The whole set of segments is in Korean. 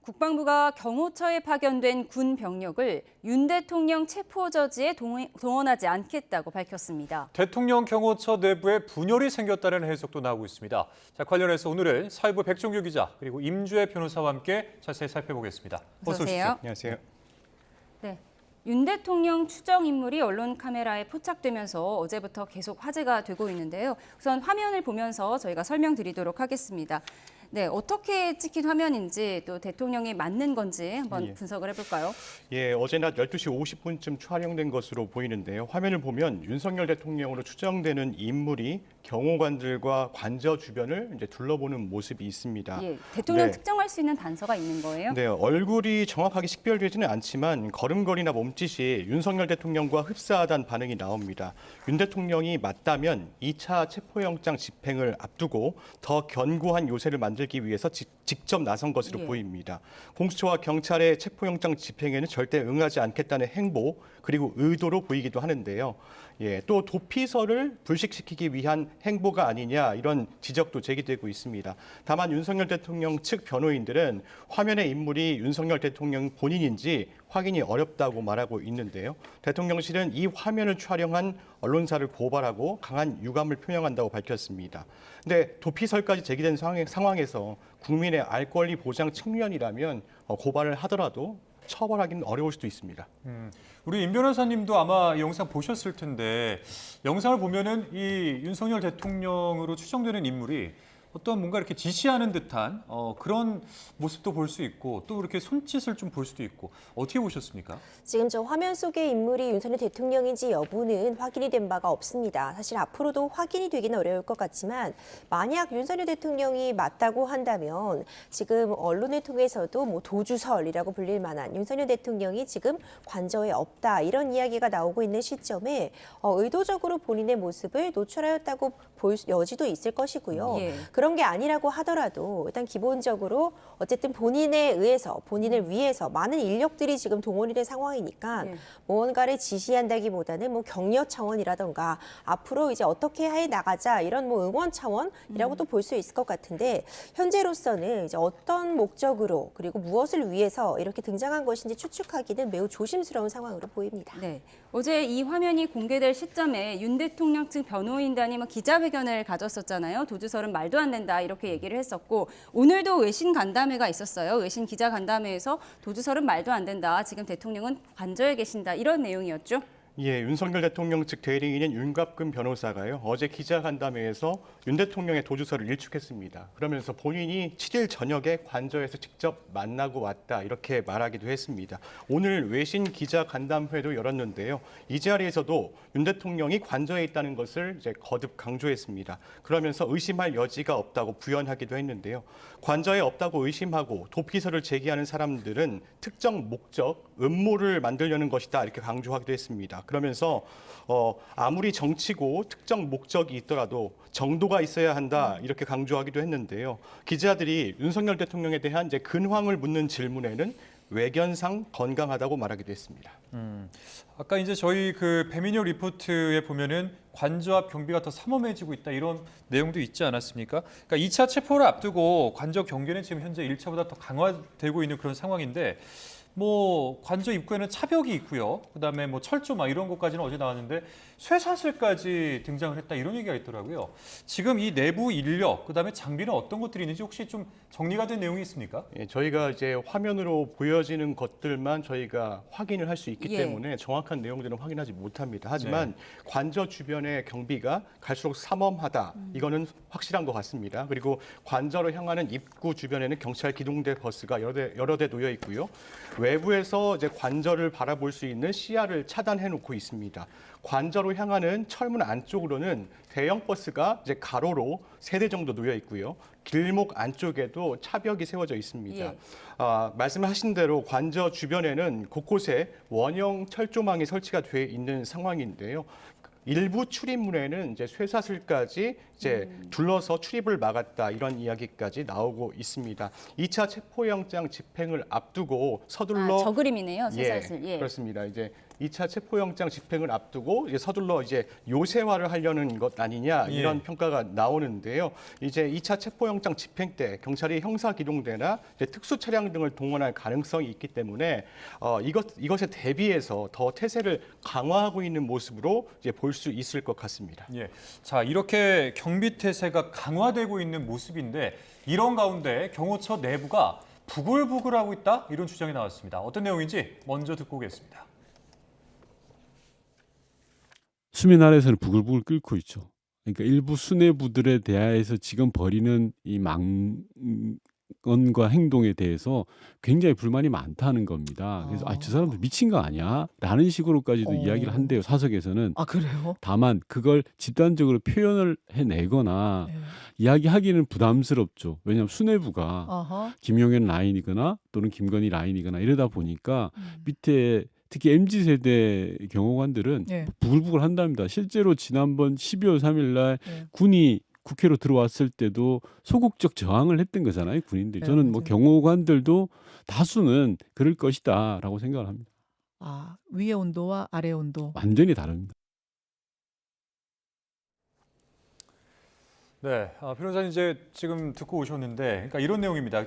국방부가 경호처에 파견된 군 병력을 윤 대통령 체포 저지에 동원하지 않겠다고 밝혔습니다. 대통령 경호처 내부에 분열이 생겼다는 해석도 나오고 있습니다. 자, 관련해서 오늘은 사회부 백종규 기자 그리고 임주혜 변호사와 함께 자세히 살펴보겠습니다. 어서 오세요. 안녕하세요. 네, 윤 대통령 추정 인물이 언론 카메라에 포착되면서 어제부터 계속 화제가 되고 있는데요. 우선 화면을 보면서 저희가 설명드리도록 하겠습니다. 네, 어떻게 찍힌 화면인지 또 대통령이 맞는 건지 한번 분석을 해볼까요? 어제 낮 12시 50분쯤 촬영된 것으로 보이는데요. 화면을 보면 윤석열 대통령으로 추정되는 인물이 경호관들과 관저 주변을 이제 둘러보는 모습이 있습니다. 대통령 특정할 수 있는 단서가 있는 거예요? 네, 얼굴이 정확하게 식별되지는 않지만 걸음걸이나 몸짓이 윤석열 대통령과 흡사하다는 반응이 나옵니다. 윤 대통령이 맞다면 2차 체포영장 집행을 앞두고 더 견고한 요새를 만들기 위해서 직접 나선 것으로 보입니다. 공수처와 경찰의 체포영장 집행에는 절대 응하지 않겠다는 행보 그리고 의도로 보이기도 하는데요. 또 도피설을 불식시키기 위한 행보가 아니냐 이런 지적도 제기되고 있습니다. 다만 윤석열 대통령 측 변호인들은 화면의 인물이 윤석열 대통령 본인인지 확인이 어렵다고 말하고 있는데요. 대통령실은 이 화면을 촬영한 언론사를 고발하고 강한 유감을 표명한다고 밝혔습니다. 근데 도피설까지 제기된 상황에서 국민의 알 권리 보장 측면이라면 고발을 하더라도 처벌하기는 어려울 수도 있습니다. 우리 임 변호사님도 아마 이 영상 보셨을 텐데 영상을 보면은 이 윤석열 대통령으로 추정되는 인물이 어떤 뭔가 이렇게 지시하는 듯한 그런 모습도 볼 수 있고 또 이렇게 손짓을 좀 볼 수도 있고 어떻게 보셨습니까? 지금 저 화면 속의 인물이 윤석열 대통령인지 여부는 확인이 된 바가 없습니다. 사실 앞으로도 확인이 되기는 어려울 것 같지만 만약 윤석열 대통령이 맞다고 한다면 지금 언론을 통해서도 뭐 도주설이라고 불릴 만한 윤석열 대통령이 지금 관저에 없다 이런 이야기가 나오고 있는 시점에 의도적으로 본인의 모습을 노출하였다고 볼 여지도 있을 것이고요. 그런 게 아니라고 하더라도 일단 기본적으로 어쨌든 본인에 의해서 본인을 위해서 많은 인력들이 지금 동원이 된 상황이니까 무언가를 지시한다기보다는 뭐 격려 차원이라던가 앞으로 이제 어떻게 해 나가자 이런 뭐 응원 차원이라고도 볼 수 있을 것 같은데 현재로서는 이제 어떤 목적으로 그리고 무엇을 위해서 이렇게 등장한 것인지 추측하기는 매우 조심스러운 상황으로 보입니다. 네, 어제 이 화면이 공개될 시점에 윤 대통령 측 변호인단이 기자회견을 가졌었잖아요. 도주설은 말도 안 된다 이렇게 얘기를 했었고 오늘도 외신 간담회가 있었어요. 외신 기자 간담회에서 도주설은 말도 안 된다. 지금 대통령은 관저에 계신다. 이런 내용이었죠. 윤석열 대통령 측 대리인인 윤갑근 변호사가요. 어제 기자간담회에서 윤 대통령의 도주설을 일축했습니다. 그러면서 본인이 7일 저녁에 관저에서 직접 만나고 왔다 이렇게 말하기도 했습니다. 오늘 외신 기자간담회도 열었는데요. 이 자리에서도 윤 대통령이 관저에 있다는 것을 이제 거듭 강조했습니다. 그러면서 의심할 여지가 없다고 부연하기도 했는데요. 관저에 없다고 의심하고 도피설을 제기하는 사람들은 특정 목적, 음모를 만들려는 것이다 이렇게 강조하기도 했습니다. 그러면서 아무리 정치고 특정 목적이 있더라도 정도가 있어야 한다 이렇게 강조하기도 했는데요. 기자들이 윤석열 대통령에 대한 이제 근황을 묻는 질문에는 외견상 건강하다고 말하기도 했습니다. 아까 이제 저희 그 배민혁 리포트에 보면은 관저 앞 경비가 더 삼엄해지고 있다 이런 내용도 있지 않았습니까? 그러니까 2차 체포를 앞두고 관저 경계는 지금 현재 1차보다 더 강화되고 있는 그런 상황인데 뭐 관저 입구에는 차벽이 있고요. 그다음에 뭐 철조 막 이런 것까지는 어제 나왔는데 쇠사슬까지 등장을 했다 이런 얘기가 있더라고요. 지금 이 내부 인력 그다음에 장비는 어떤 것들이 있는지 혹시 좀 정리가 된 내용이 있습니까? 저희가 이제 화면으로 보여지는 것들만 저희가 확인을 할 수 있기 때문에 정확한 내용들은 확인하지 못합니다. 하지만 관저 주변의 경비가 갈수록 삼엄하다. 이거는 확실한 것 같습니다. 그리고 관저로 향하는 입구 주변에는 경찰 기동대 버스가 여러 대 놓여 있고요. 외부에서 이제 관저를 바라볼 수 있는 시야를 차단해 놓고 있습니다. 관저로 향하는 철문 안쪽으로는 대형 버스가 이제 가로로 3대 정도 놓여 있고요. 길목 안쪽에도 차벽이 세워져 있습니다. 말씀하신 대로 관저 주변에는 곳곳에 원형 철조망이 설치가 돼 있는 상황인데요. 일부 출입문에는 이제 쇠사슬까지 이제 둘러서 출입을 막았다 이런 이야기까지 나오고 있습니다. 2차 체포영장 집행을 앞두고 서둘러 저 그림이네요, 쇠사슬. 그렇습니다. 이제 2차 체포영장 집행을 앞두고 이제 서둘러 이제 요새화를 하려는 것 아니냐 이런 예. 평가가 나오는데요. 이제 2차 체포영장 집행 때 경찰이 형사기동대나 이제 특수 차량 등을 동원할 가능성이 있기 때문에 이것에 대비해서 더 태세를 강화하고 있는 모습으로 이제 볼 수 있을 것 같습니다. 예. 자, 이렇게 경비 태세가 강화되고 있는 모습인데 이런 가운데 경호처 내부가 부글부글하고 있다 이런 주장이 나왔습니다. 어떤 내용인지 먼저 듣고 오겠습니다. 수면 아래에서는 부글부글 끓고 있죠. 그러니까 일부 수뇌부들에 대하여서 지금 벌이는 이 망언과 행동에 대해서 굉장히 불만이 많다는 겁니다. 그래서 저 사람들 미친 거 아니야? 라는 식으로까지도 이야기를 한대요. 사석에서는. 아, 그래요? 다만 그걸 집단적으로 표현을 해내거나 네. 이야기하기는 부담스럽죠. 왜냐하면 수뇌부가 아하. 김용현 라인이거나 또는 김건희 라인이거나 이러다 보니까 밑에 특히 MZ세대 경호관들은 네. 부글부글 한답니다. 실제로 지난번 12월 3일 날 네. 군이 국회로 들어왔을 때도 소극적 저항을 했던 거잖아요, 군인들이. 네, 저는 뭐 맞아요. 경호관들도 다수는 그럴 것이다라고 생각을 합니다. 아, 위의 온도와 아래 온도. 완전히 다릅니다. 네, 변호사님 이제 지금 듣고 오셨는데, 그러니까 이런 내용입니다.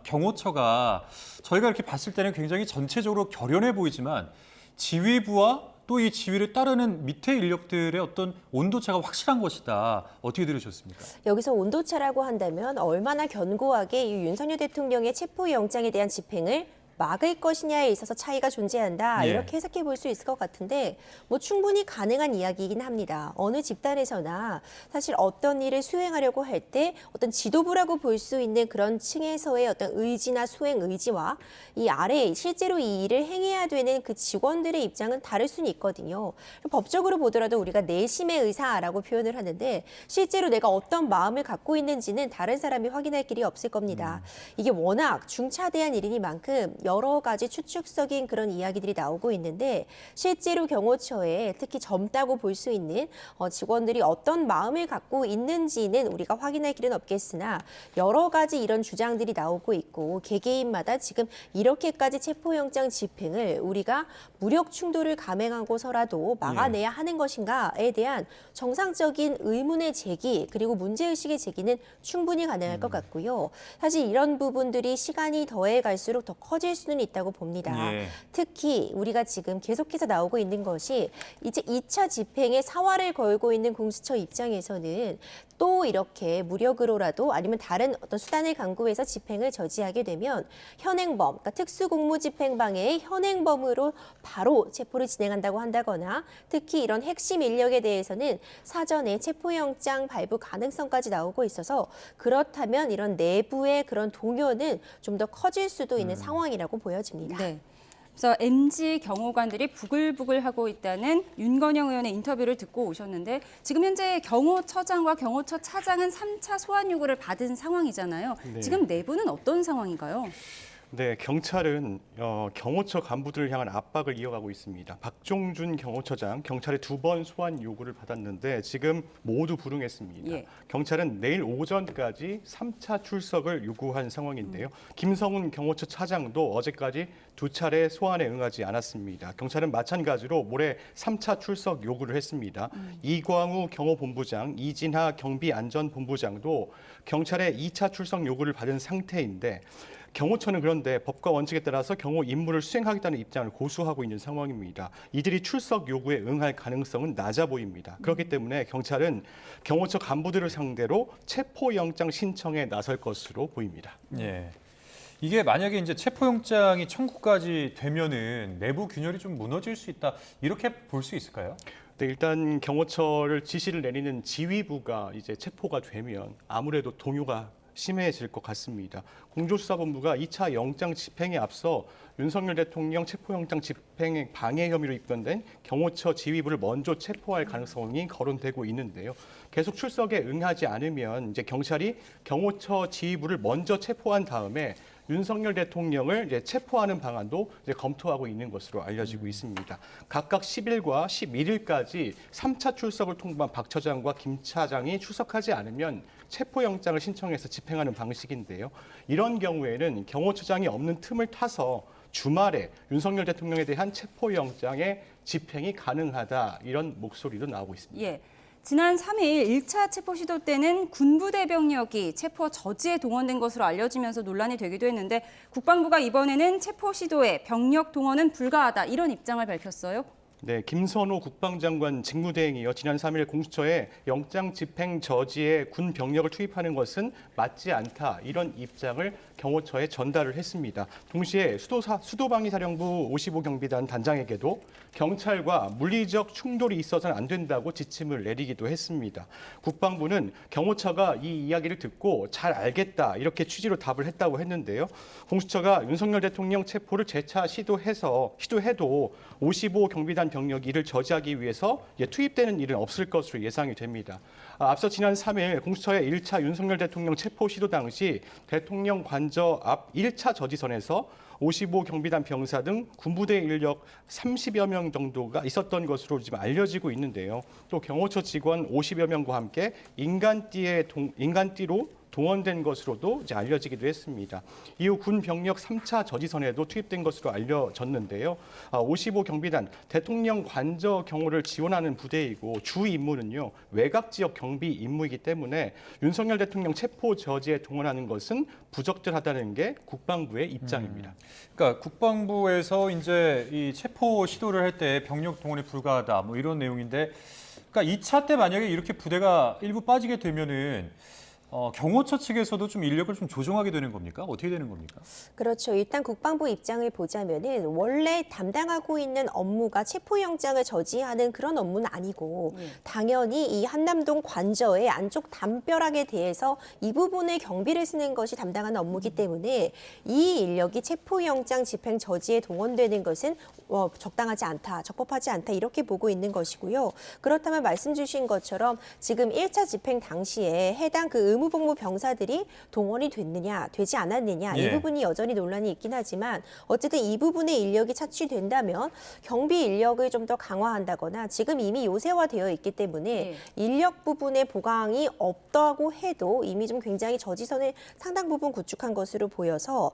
경호처가 저희가 이렇게 봤을 때는 굉장히 전체적으로 결연해 보이지만 지휘부와 또 이 지휘를 따르는 밑에 인력들의 어떤 온도차가 확실한 것이다. 어떻게 들으셨습니까? 여기서 온도차라고 한다면 얼마나 견고하게 이 윤석열 대통령의 체포영장에 대한 집행을 막을 것이냐에 있어서 차이가 존재한다. 예. 이렇게 해석해 볼 수 있을 것 같은데 뭐 충분히 가능한 이야기이긴 합니다. 어느 집단에서나 사실 어떤 일을 수행하려고 할 때 어떤 지도부라고 볼 수 있는 그런 층에서의 어떤 의지나 수행 의지와 이 아래 실제로 이 일을 행해야 되는 그 직원들의 입장은 다를 수는 있거든요. 법적으로 보더라도 우리가 내심의 의사라고 표현을 하는데 실제로 내가 어떤 마음을 갖고 있는지는 다른 사람이 확인할 길이 없을 겁니다. 이게 워낙 중차대한 일이니만큼 여러 가지 추측적인 그런 이야기들이 나오고 있는데 실제로 경호처에 특히 젊다고 볼 수 있는 직원들이 어떤 마음을 갖고 있는지는 우리가 확인할 길은 없겠으나 여러 가지 이런 주장들이 나오고 있고 개개인마다 지금 이렇게까지 체포영장 집행을 우리가 무력 충돌을 감행하고서라도 막아내야 하는 것인가에 대한 정상적인 의문의 제기 그리고 문제의식의 제기는 충분히 가능할 것 같고요. 사실 이런 부분들이 시간이 더해 갈수록 더 커질 수는 있다고 봅니다. 예. 특히 우리가 지금 계속해서 나오고 있는 것이 이제 2차 집행에 사활을 걸고 있는 공수처 입장에서는 또 이렇게 무력으로라도 아니면 다른 어떤 수단을 강구해서 집행을 저지하게 되면 현행범, 그러니까 특수공무집행방해의 현행범으로 바로 체포를 진행한다고 한다거나 특히 이런 핵심 인력에 대해서는 사전에 체포영장 발부 가능성까지 나오고 있어서 그렇다면 이런 내부의 그런 동요는 좀 더 커질 수도 있는 상황이라고 보여집니다. 네. 그래서 MZ 경호관들이 부글부글하고 있다는 윤건영 의원의 인터뷰를 듣고 오셨는데 지금 현재 경호처장과 경호처 차장은 3차 소환 요구를 받은 상황이잖아요. 네. 지금 내부는 어떤 상황인가요? 네, 경찰은 경호처 간부들을 향한 압박을 이어가고 있습니다. 박종준 경호처장, 경찰에 2번 소환 요구를 받았는데 지금 모두 불응했습니다. 예. 경찰은 내일 오전까지 3차 출석을 요구한 상황인데요. 김성훈 경호처 차장도 어제까지 2차례 소환에 응하지 않았습니다. 경찰은 마찬가지로 모레 3차 출석 요구를 했습니다. 이광우 경호본부장, 이진하 경비안전본부장도 경찰의 2차 출석 요구를 받은 상태인데 경호처는 그런데 법과 원칙에 따라서 경호 임무를 수행하겠다는 입장을 고수하고 있는 상황입니다. 이들이 출석 요구에 응할 가능성은 낮아 보입니다. 그렇기 때문에 경찰은 경호처 간부들을 상대로 체포영장 신청에 나설 것으로 보입니다. 예. 이게 만약에 이제 체포영장이 청구까지 되면은 내부 균열이 좀 무너질 수 있다. 이렇게 볼 수 있을까요? 네, 일단 경호처를 지시를 내리는 지휘부가 이제 체포가 되면 아무래도 동요가 심해질 것 같습니다. 공조수사본부가 2차 영장 집행에 앞서 윤석열 대통령 체포영장 집행 방해 혐의로 입건된 경호처 지휘부를 먼저 체포할 가능성이 거론되고 있는데요. 계속 출석에 응하지 않으면 이제 경찰이 경호처 지휘부를 먼저 체포한 다음에 윤석열 대통령을 이제 체포하는 방안도 이제 검토하고 있는 것으로 알려지고 있습니다. 각각 10일과 11일까지 3차 출석을 통보한 박 처장과 김 차장이 출석하지 않으면 체포영장을 신청해서 집행하는 방식인데요. 이런 경우에는 경호처장이 없는 틈을 타서 주말에 윤석열 대통령에 대한 체포영장의 집행이 가능하다 이런 목소리도 나오고 있습니다. 예. 지난 3일 1차 체포 시도 때는 군부대 병력이 체포 저지에 동원된 것으로 알려지면서 논란이 되기도 했는데 국방부가 이번에는 체포 시도에 병력 동원은 불가하다 이런 입장을 밝혔어요. 네, 김선호 국방장관 직무대행이요. 지난 3일 공수처에 영장 집행 저지에 군 병력을 투입하는 것은 맞지 않다 이런 입장을 경호처에 전달을 했습니다. 동시에 수도방위사령부 55경비단 단장에게도 경찰과 물리적 충돌이 있어서는 안 된다고 지침을 내리기도 했습니다. 국방부는 경호처가 이 이야기를 듣고 잘 알겠다 이렇게 취지로 답을 했다고 했는데요. 공수처가 윤석열 대통령 체포를 재차 시도해도 55경비단 병력이 이를 저지하기 위해서 투입되는 일은 없을 것으로 예상이 됩니다. 앞서 지난 3일 공수처의 1차 윤석열 대통령 체포 시도 당시 대통령 관저 앞 1차 저지선에서 55경비단 병사 등 군부대 인력 30여 명 정도가 있었던 것으로 지금 알려지고 있는데요. 또 경호처 직원 50여 명과 함께 인간띠로 동원된 것으로도 이제 알려지기도 했습니다. 이후 군 병력 3차 저지선에도 투입된 것으로 알려졌는데요. 55경비단 대통령 관저 경호를 지원하는 부대이고 주 임무는요 외곽 지역 경비 임무이기 때문에 윤석열 대통령 체포 저지에 동원하는 것은 부적절하다는 게 국방부의 입장입니다. 그러니까 국방부에서 이제 이 체포 시도를 할 때 병력 동원이 불가하다 뭐 이런 내용인데, 그러니까 2차 때 만약에 이렇게 부대가 일부 빠지게 되면은 경호처 측에서도 좀 인력을 좀 조정하게 되는 겁니까? 어떻게 되는 겁니까? 그렇죠. 일단 국방부 입장을 보자면은 원래 담당하고 있는 업무가 체포영장을 저지하는 그런 업무는 아니고 당연히 이 한남동 관저의 안쪽 담벼락에 대해서 이 부분의 경비를 쓰는 것이 담당하는 업무이기 때문에 이 인력이 체포영장 집행 저지에 동원되는 것은 적당하지 않다, 적법하지 않다 이렇게 보고 있는 것이고요. 그렇다면 말씀 주신 것처럼 지금 1차 집행 당시에 해당 그 의무복무 병사들이 동원이 됐느냐, 되지 않았느냐 이 부분이 여전히 논란이 있긴 하지만 어쨌든 이 부분의 인력이 차취된다면 경비 인력을 좀 더 강화한다거나 지금 이미 요새화되어 있기 때문에 인력 부분의 보강이 없다고 해도 이미 좀 굉장히 저지선을 상당 부분 구축한 것으로 보여서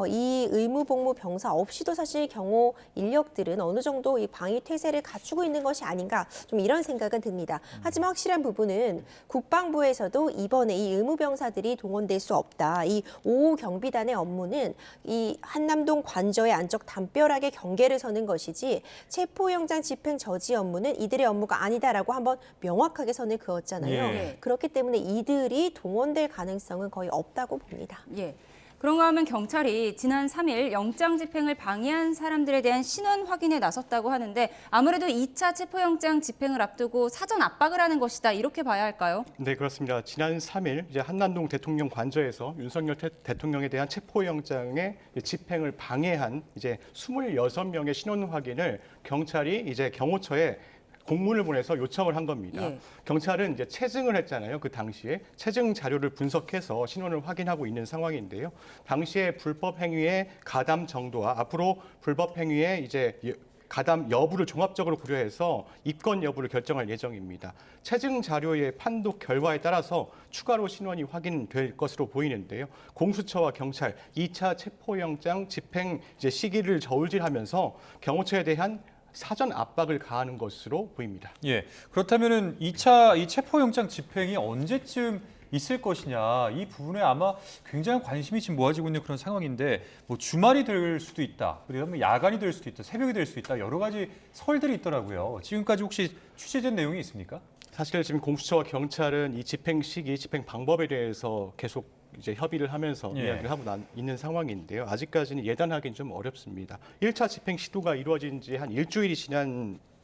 이 의무복무 병사 없이도 사실 경호 인력들은 어느 정도 이 방위 태세를 갖추고 있는 것이 아닌가 좀 이런 생각은 듭니다. 하지만 확실한 부분은 국방부에서도 이번에 이 의무병사들이 동원될 수 없다. 이 5호 경비단의 업무는 이 한남동 관저의 안쪽 담벼락에 경계를 서는 것이지 체포영장 집행 저지 업무는 이들의 업무가 아니다라고 한번 명확하게 선을 그었잖아요. 그렇기 때문에 이들이 동원될 가능성은 거의 없다고 봅니다. 예. 그런가 하면 경찰이 지난 3일 영장 집행을 방해한 사람들에 대한 신원 확인에 나섰다고 하는데 아무래도 2차 체포영장 집행을 앞두고 사전 압박을 하는 것이다 이렇게 봐야 할까요? 네, 그렇습니다. 지난 3일 이제 한남동 대통령 관저에서 윤석열 대통령에 대한 체포영장의 집행을 방해한 이제 26명의 신원 확인을 경찰이 이제 경호처에 공문을 보내서 요청을 한 겁니다. 경찰은 이제 체증을 했잖아요. 그 당시에 체증 자료를 분석해서 신원을 확인하고 있는 상황인데요. 당시에 불법 행위의 가담 정도와 앞으로 불법 행위의 이제 가담 여부를 종합적으로 고려해서 입건 여부를 결정할 예정입니다. 체증 자료의 판독 결과에 따라서 추가로 신원이 확인될 것으로 보이는데요. 공수처와 경찰 2차 체포영장 집행 이제 시기를 저울질하면서 경호처에 대한 사전 압박을 가하는 것으로 보입니다. 예. 그렇다면은 2차 이 체포영장 집행이 언제쯤 있을 것이냐 이 부분에 아마 굉장히 관심이 지금 모아지고 있는 그런 상황인데 뭐 주말이 될 수도 있다, 그리고 뭐 야간이 될 수도 있다, 새벽이 될 수도 있다 여러 가지 설들이 있더라고요. 지금까지 혹시 취재된 내용이 있습니까? 사실 지금 공수처와 경찰은 이 집행 시기, 집행 방법에 대해서 계속 이제 협의를 하면서 이야기를 하고 있는 상황인데요. 아직까지는 예단하기는 좀 어렵습니다. 1차 집행 시도가 이루어진 지 한 일주일이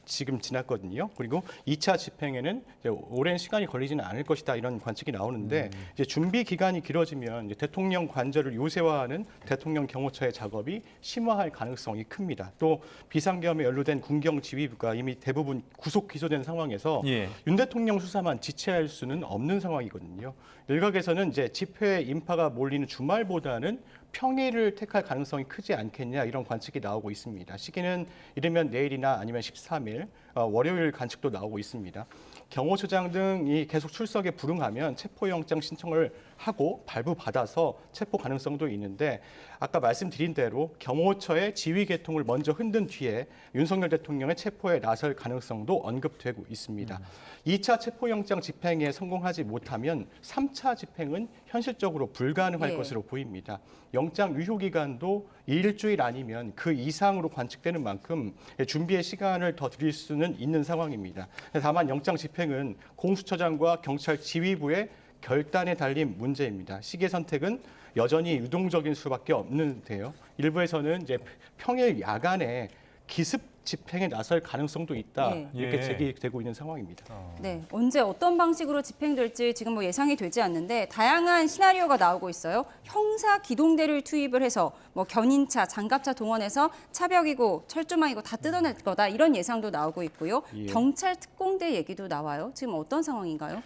지금 지났거든요. 그리고 2차 집행에는 이제 오랜 시간이 걸리지는 않을 것이다 이런 관측이 나오는데 이제 준비 기간이 길어지면 이제 대통령 관저를 요새화하는 대통령 경호처의 작업이 심화할 가능성이 큽니다. 또 비상계엄에 연루된 군경 지휘부가 이미 대부분 구속 기소된 상황에서 윤 대통령 수사만 지체할 수는 없는 상황이거든요. 일각에서는 이제 집회 인파가 몰리는 주말보다는 평일을 택할 가능성이 크지 않겠냐 이런 관측이 나오고 있습니다. 시기는 이르면 내일이나 아니면 13일 월요일 관측도 나오고 있습니다. 경호처장 등이 계속 출석에 불응하면 체포영장 신청을 하고 발부받아서 체포 가능성도 있는데 아까 말씀드린 대로 경호처의 지휘 계통을 먼저 흔든 뒤에 윤석열 대통령의 체포에 나설 가능성도 언급되고 있습니다. 2차 체포영장 집행에 성공하지 못하면 3차 집행은 현실적으로 불가능할 예. 것으로 보입니다. 영장 유효 기간도 일주일 아니면 그 이상으로 관측되는 만큼 준비의 시간을 더 드릴 수는 있는 상황입니다. 다만 영장 집행은 공수처장과 경찰 지휘부의 결단에 달린 문제입니다. 시기 선택은 여전히 유동적인 수밖에 없는데요. 일부에서는 이제 평일 야간에 기습 집행에 나설 가능성도 있다 예. 이렇게 예. 제기되고 있는 상황입니다. 네, 언제 어떤 방식으로 집행될지 지금 뭐 예상이 되지 않는데 다양한 시나리오가 나오고 있어요. 형사 기동대를 투입을 해서 뭐 견인차, 장갑차 동원해서 차벽이고 철조망이고 다 뜯어낼 거다 이런 예상도 나오고 있고요. 예. 경찰 특공대 얘기도 나와요. 지금 어떤 상황인가요?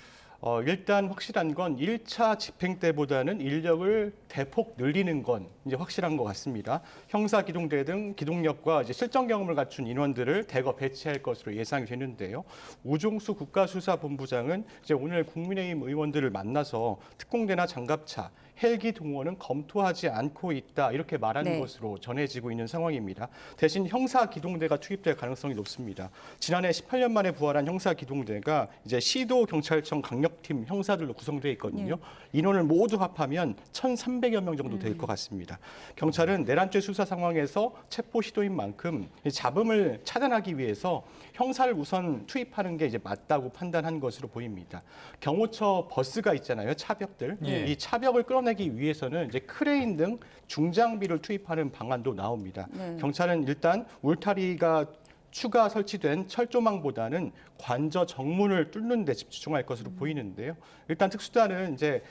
일단 확실한 건 1차 집행 때보다는 인력을 대폭 늘리는 건 이제 확실한 것 같습니다. 형사 기동대 등 기동력과 이제 실전 경험을 갖춘 인원들을 대거 배치할 것으로 예상이 되는데요. 우종수 국가수사본부장은 이제 오늘 국민의힘 의원들을 만나서 특공대나 장갑차, 헬기 동원은 검토하지 않고 있다 이렇게 말하는 네. 것으로 전해지고 있는 상황입니다. 대신 형사 기동대가 투입될 가능성이 높습니다. 지난해 18년 만에 부활한 형사 기동대가 이제 시도 경찰청 강력팀 형사들로 구성되어 있거든요. 인원을 모두 합하면 1,300여 명 정도 될 것 같습니다. 경찰은 내란죄 수사 상황에서 체포 시도인 만큼 잡음을 차단하기 위해서 형사를 우선 투입하는 게 이제 맞다고 판단한 것으로 보입니다. 경호처 버스가 있잖아요, 차벽들. 예. 이 차벽을 끌어내기 위해서는 이제 크레인 등 중장비를 투입하는 방안도 나옵니다. 네. 경찰은 일단 울타리가 추가 설치된 철조망보다는 관저 정문을 뚫는 데 집중할 것으로 보이는데요. 일단 특수단은 이제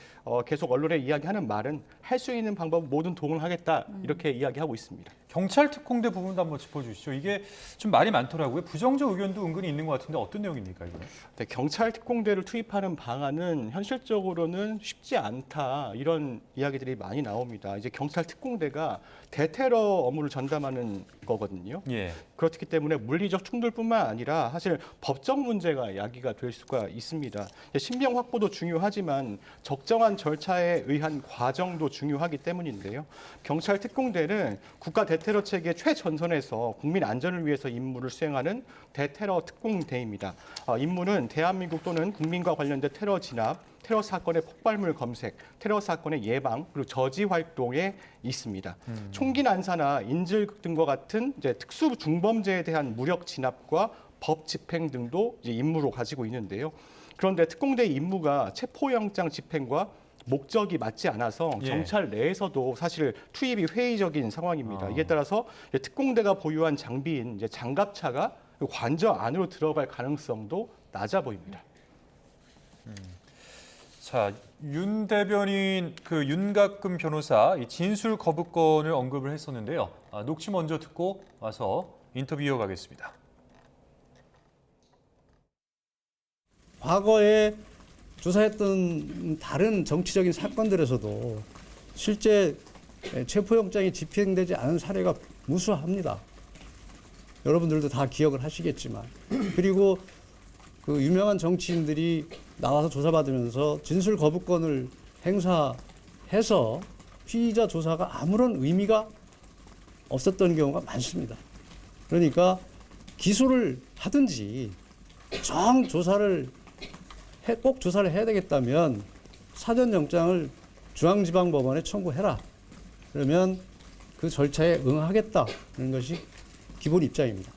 계속 언론에 이야기하는 말은 할 수 있는 방법 모든 동원하겠다 이렇게 이야기하고 있습니다. 경찰 특공대 부분도 한번 짚어주시죠. 이게 좀 말이 많더라고요. 부정적 의견도 은근히 있는 것 같은데 어떤 내용입니까, 이거? 네, 경찰 특공대를 투입하는 방안은 현실적으로는 쉽지 않다 이런 이야기들이 많이 나옵니다. 이제 경찰 특공대가 대테러 업무를 전담하는 거거든요. 예. 그렇기 때문에 물리적 충돌뿐만 아니라 사실 법적 문제가 야기가 될 수가 있습니다. 신병 확보도 중요하지만 적정한 절차에 의한 과정도 중요하기 때문인데요. 경찰 특공대는 국가 대테러 체계 최전선에서 국민 안전을 위해서 임무를 수행하는 대테러 특공대입니다. 임무는 대한민국 또는 국민과 관련된 테러 진압, 테러 사건의 폭발물 검색, 테러 사건의 예방, 그리고 저지 활동에 있습니다. 총기 난사나 인질 등과 같은 이제 특수 중범죄에 대한 무력 진압과 법 집행 등도 이제 임무로 가지고 있는데요. 그런데 특공대의 임무가 체포영장 집행과 목적이 맞지 않아서 예. 경찰 내에서도 사실 투입이 회의적인 상황입니다. 이에 따라서 이제 특공대가 보유한 장비인 이제 장갑차가 관저 안으로 들어갈 가능성도 낮아 보입니다. 자, 윤 대변인 그 윤가끔 변호사 이 진술 거부권을 언급을 했었는데요. 녹취 먼저 듣고 와서 인터뷰 이어가겠습니다. 과거에 조사했던 다른 정치적인 사건들에서도 실제 체포영장이 집행되지 않은 사례가 무수합니다. 여러분들도 다 기억을 하시겠지만. 그리고 그 유명한 정치인들이 나와서 조사받으면서 진술 거부권을 행사해서 피의자 조사가 아무런 의미가 없었던 경우가 많습니다. 그러니까 기소를 하든지 꼭 조사를 해야 되겠다면 사전영장을 중앙지방법원에 청구해라. 그러면 그 절차에 응하겠다는 것이 기본 입장입니다.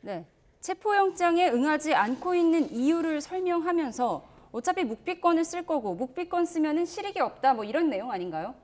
네. 체포영장에 응하지 않고 있는 이유를 설명하면서 어차피 묵비권을 쓸 거고 묵비권 쓰면은 실익이 없다 뭐 이런 내용 아닌가요?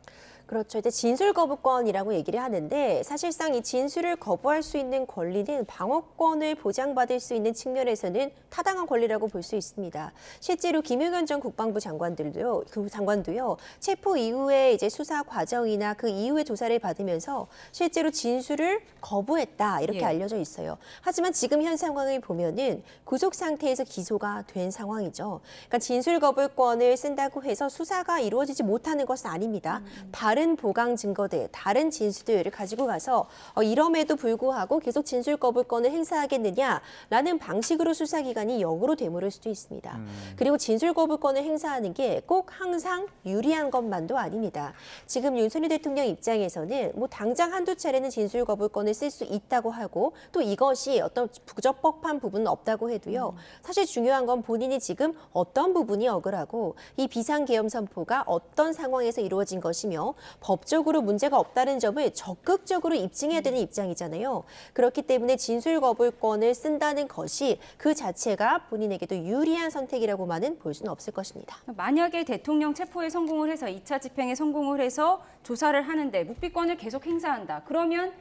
그렇죠. 이제 진술 거부권이라고 얘기를 하는데 사실상 이 진술을 거부할 수 있는 권리는 방어권을 보장받을 수 있는 측면에서는 타당한 권리라고 볼 수 있습니다. 실제로 김용현 전 국방부 장관도요 체포 이후에 이제 수사 과정이나 그 이후의 조사를 받으면서 실제로 진술을 거부했다 이렇게 예. 알려져 있어요. 하지만 지금 현 상황을 보면은 구속 상태에서 기소가 된 상황이죠. 그러니까 진술 거부권을 쓴다고 해서 수사가 이루어지지 못하는 것은 아닙니다. 다른 다른 보강 증거들, 다른 진술들을 가지고 가서 이럼에도 불구하고 계속 진술 거부권을 행사하겠느냐라는 방식으로 수사기관이 역으로 되물을 수도 있습니다. 그리고 진술 거부권을 행사하는 게 꼭 항상 유리한 것만도 아닙니다. 지금 윤석열 대통령 입장에서는 뭐 당장 한두 차례는 진술 거부권을 쓸 수 있다고 하고 또 이것이 어떤 부적법한 부분은 없다고 해도요. 사실 중요한 건 본인이 지금 어떤 부분이 억울하고 이 비상계엄 선포가 어떤 상황에서 이루어진 것이며 법적으로 문제가 없다는 점을 적극적으로 입증해야 되는 입장이잖아요. 그렇기 때문에 진술 거부권을 쓴다는 것이 그 자체가 본인에게도 유리한 선택이라고만은 볼 수는 없을 것입니다. 만약에 대통령 체포에 성공을 해서 2차 집행에 성공을 해서 조사를 하는데 묵비권을 계속 행사한다. 그러면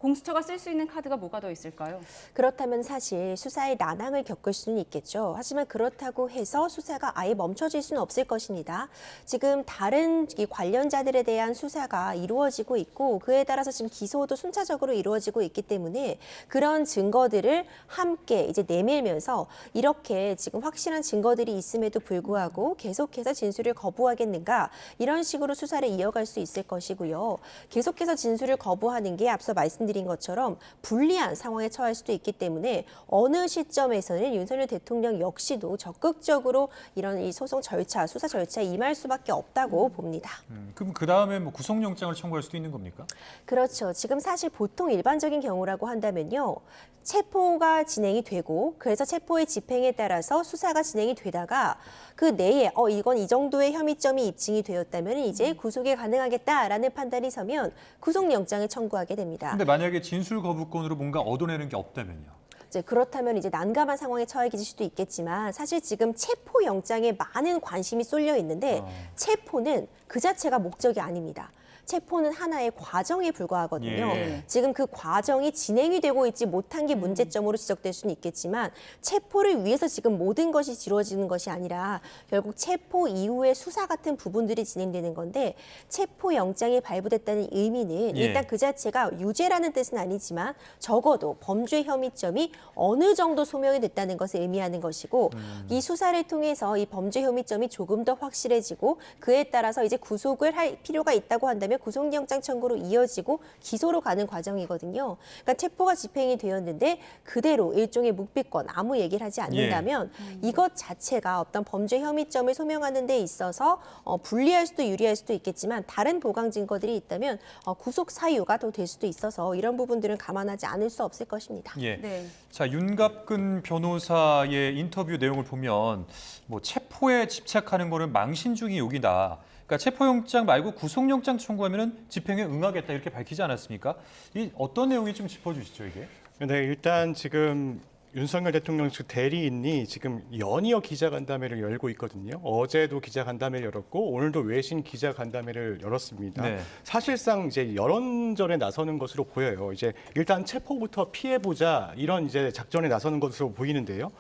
공수처가 쓸 수 있는 카드가 뭐가 더 있을까요? 그렇다면 사실 수사의 난항을 겪을 수는 있겠죠. 하지만 그렇다고 해서 수사가 아예 멈춰질 수는 없을 것입니다. 지금 다른 이 관련자들에 대한 수사가 이루어지고 있고 그에 따라서 지금 기소도 순차적으로 이루어지고 있기 때문에 그런 증거들을 함께 이제 내밀면서 이렇게 지금 확실한 증거들이 있음에도 불구하고 계속해서 진술을 거부하겠는가 이런 식으로 수사를 이어갈 수 있을 것이고요. 계속해서 진술을 거부하는 게 앞서 말씀드린 것처럼 불리한 상황에 처할 수도 있기 때문에 어느 시점에서는 윤석열 대통령 역시도 적극적으로 이런 이 소송 절차, 수사 절차에 임할 수밖에 없다고 봅니다. 그럼 그 다음에 뭐 구속영장을 청구할 수도 있는 겁니까? 그렇죠. 지금 사실 보통 일반적인 경우라고 한다면요. 체포가 진행이 되고 그래서 체포의 집행에 따라서 수사가 진행이 되다가 그 내에 이건 이 정도의 혐의점이 입증이 되었다면 이제 구속이 가능하겠다라는 판단이 서면 구속영장을 청구하게 됩니다. 근데 만약에 진술 거부권으로 뭔가 얻어내는 게 없다면요? 이제 그렇다면 이제 난감한 상황에 처해질 수도 있겠지만 사실 지금 체포영장에 많은 관심이 쏠려 있는데 체포는 그 자체가 목적이 아닙니다. 체포는 하나의 과정에 불과하거든요. 예. 지금 그 과정이 진행이 되고 있지 못한 게 문제점으로 지적될 수는 있겠지만 체포를 위해서 지금 모든 것이 이루어지는 것이 아니라 결국 체포 이후의 수사 같은 부분들이 진행되는 건데 체포영장이 발부됐다는 의미는 예. 일단 그 자체가 유죄라는 뜻은 아니지만 적어도 범죄 혐의점이 어느 정도 소명이 됐다는 것을 의미하는 것이고 이 수사를 통해서 이 범죄 혐의점이 조금 더 확실해지고 그에 따라서 이제 구속을 할 필요가 있다고 한다면 구속영장 청구로 이어지고 기소로 가는 과정이거든요. 그러니까 체포가 집행이 되었는데 그대로 일종의 묵비권 아무 얘기를 하지 않는다면 이것 자체가 어떤 범죄 혐의점을 소명하는 데 있어서 불리할 수도 유리할 수도 있겠지만 다른 보강 증거들이 있다면 구속 사유가 더 될 수도 있어서 이런 부분들은 감안하지 않을 수 없을 것입니다. 예. 네. 자, 윤갑근 변호사의 인터뷰 내용을 보면 뭐 체포에 집착하는 거는 망신주기 욕이다. 그러니까 체포영장 말고 구속영장 청구하면은 집행에 응하겠다 이렇게 밝히지 않았습니까? 이 어떤 내용이 좀 짚어주시죠 이게? 네, 일단 지금 윤석열 대통령 측 대리인이 지금 연이어 기자간담회를 열고 있거든요. 어제도 기자간담회를 열었고 오늘도 외신 기자간담회를 열었습니다. 네. 사실상 이제 여론전에 나서는 것으로 보여요. 이제 일단 체포부터 피해보자 이런 이제 작전에 나서는 것으로 보이는데요.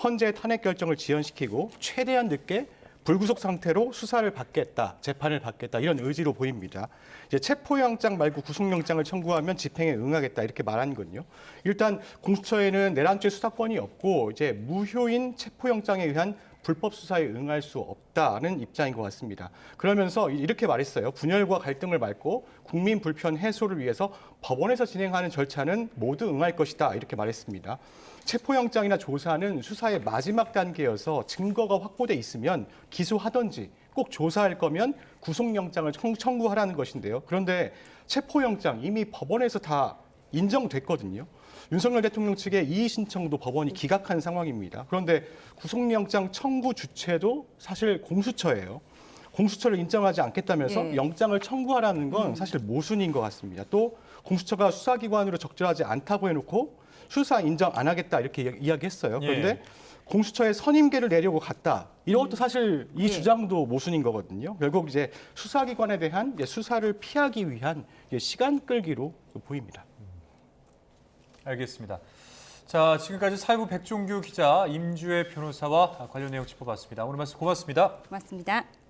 헌재 탄핵 결정을 지연시키고 최대한 늦게 불구속 상태로 수사를 받겠다, 재판을 받겠다 이런 의지로 보입니다. 이제 체포영장 말고 구속영장을 청구하면 집행에 응하겠다 이렇게 말하는군요. 일단 공수처에는 내란죄 수사권이 없고 이제 무효인 체포영장에 의한 불법 수사에 응할 수 없다는 입장인 것 같습니다. 그러면서 이렇게 말했어요. 분열과 갈등을 밟고 국민 불편 해소를 위해서 법원에서 진행하는 절차는 모두 응할 것이다 이렇게 말했습니다. 체포영장이나 조사는 수사의 마지막 단계여서 증거가 확보돼 있으면 기소하든지 꼭 조사할 거면 구속영장을 청구하라는 것인데요. 그런데 체포영장 이미 법원에서 다 인정됐거든요. 윤석열 대통령 측의 이의 신청도 법원이 기각한 상황입니다. 그런데 구속영장 청구 주체도 사실 공수처예요. 공수처를 인정하지 않겠다면서 네. 영장을 청구하라는 건 사실 모순인 것 같습니다. 또 공수처가 수사기관으로 적절하지 않다고 해놓고 수사 인정 안 하겠다 이렇게 이야기했어요. 그런데 예. 공수처에 선임계를 내려고 갔다. 이것도 사실 이 예. 주장도 모순인 거거든요. 결국 이제 수사기관에 대한 수사를 피하기 위한 시간 끌기로 보입니다. 알겠습니다. 자, 지금까지 사회부 백종규 기자, 임주혜 변호사와 관련 내용 짚어봤습니다. 오늘 말씀 고맙습니다. 고맙습니다.